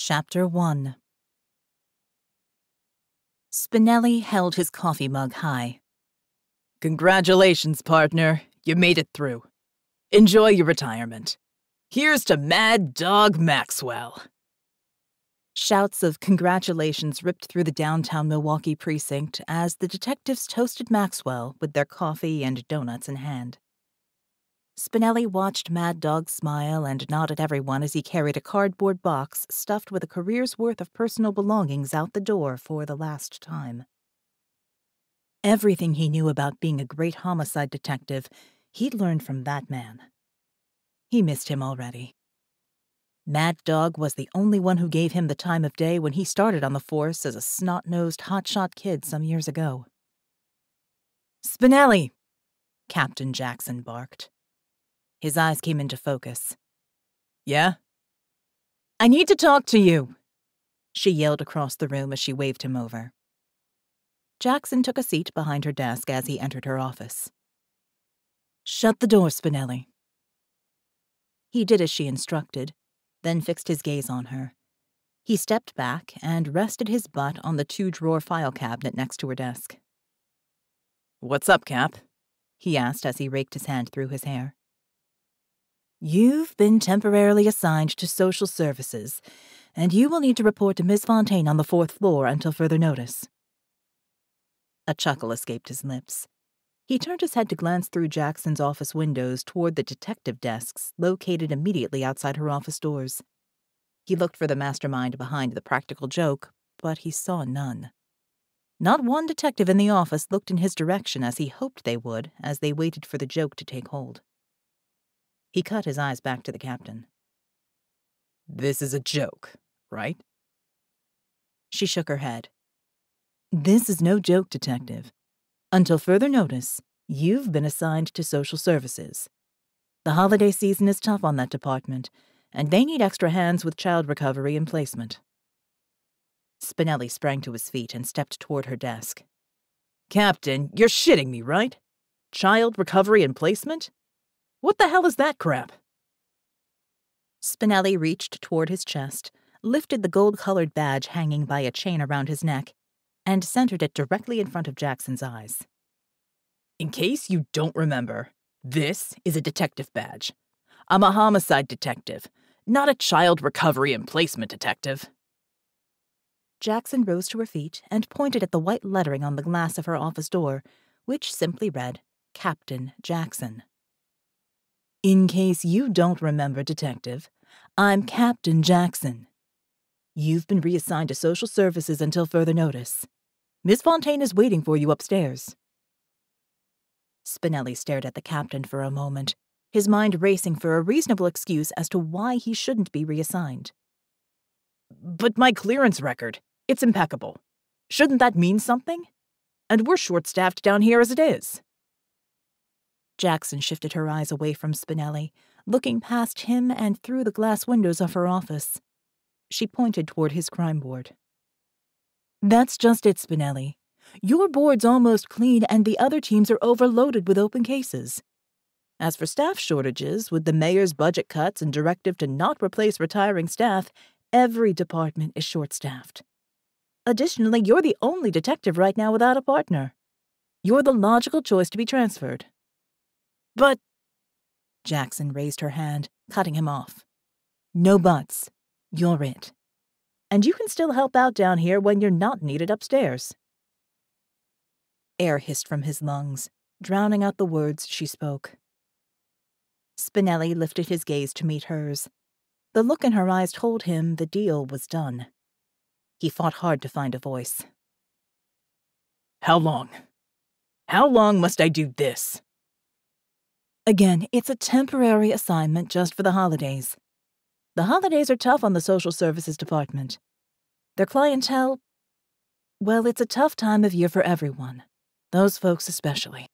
Chapter 1. Spinelli held his coffee mug high. Congratulations, partner. You made it through. Enjoy your retirement. Here's to Mad Dog Maxwell. Shouts of congratulations ripped through the downtown Milwaukee precinct as the detectives toasted Maxwell with their coffee and donuts in hand. Spinelli watched Mad Dog smile and nod at everyone as he carried a cardboard box stuffed with a career's worth of personal belongings out the door for the last time. Everything he knew about being a great homicide detective, he'd learned from that man. He missed him already. Mad Dog was the only one who gave him the time of day when he started on the force as a snot-nosed hotshot kid some years ago. "Spinelli!" Captain Jackson barked. His eyes came into focus. Yeah? "I need to talk to you," she yelled across the room as she waved him over. Jackson took a seat behind her desk as he entered her office. "Shut the door, Spinelli." He did as she instructed, then fixed his gaze on her. He stepped back and rested his butt on the 2-drawer file cabinet next to her desk. What's up, Cap? He asked as he raked his hand through his hair. "You've been temporarily assigned to social services, and you will need to report to Miss Fontaine on the 4th floor until further notice." A chuckle escaped his lips. He turned his head to glance through Jackson's office windows toward the detective desks located immediately outside her office doors. He looked for the mastermind behind the practical joke, but he saw none. Not one detective in the office looked in his direction as he hoped they would as they waited for the joke to take hold. He cut his eyes back to the captain. This is a joke, right? She shook her head. "This is no joke, detective. Until further notice, you've been assigned to social services. The holiday season is tough on that department, and they need extra hands with child recovery and placement." Spinelli sprang to his feet and stepped toward her desk. Captain, you're shitting me, right? Child recovery and placement? What the hell is that crap? Spinelli reached toward his chest, lifted the gold-colored badge hanging by a chain around his neck, and centered it directly in front of Jackson's eyes. In case you don't remember, this is a detective badge. I'm a homicide detective, not a child recovery and placement detective. Jackson rose to her feet and pointed at the white lettering on the glass of her office door, which simply read, Captain Jackson. "In case you don't remember, detective, I'm Captain Jackson. You've been reassigned to social services until further notice. Miss Fontaine is waiting for you upstairs." Spinelli stared at the captain for a moment, his mind racing for a reasonable excuse as to why he shouldn't be reassigned. But my clearance record, it's impeccable. Shouldn't that mean something? And we're short-staffed down here as it is. Jackson shifted her eyes away from Spinelli, looking past him and through the glass windows of her office. She pointed toward his crime board. "That's just it, Spinelli. Your board's almost clean and the other teams are overloaded with open cases. As for staff shortages, with the mayor's budget cuts and directive to not replace retiring staff, every department is short-staffed. Additionally, you're the only detective right now without a partner. You're the logical choice to be transferred." But... Jackson raised her hand, cutting him off. "No buts. You're it. And you can still help out down here when you're not needed upstairs." Air hissed from his lungs, drowning out the words she spoke. Spinelli lifted his gaze to meet hers. The look in her eyes told him the deal was done. He fought hard to find a voice. How long? How long must I do this? "Again, it's a temporary assignment just for the holidays. The holidays are tough on the social services department. Their clientele, well, it's a tough time of year for everyone. Those folks especially."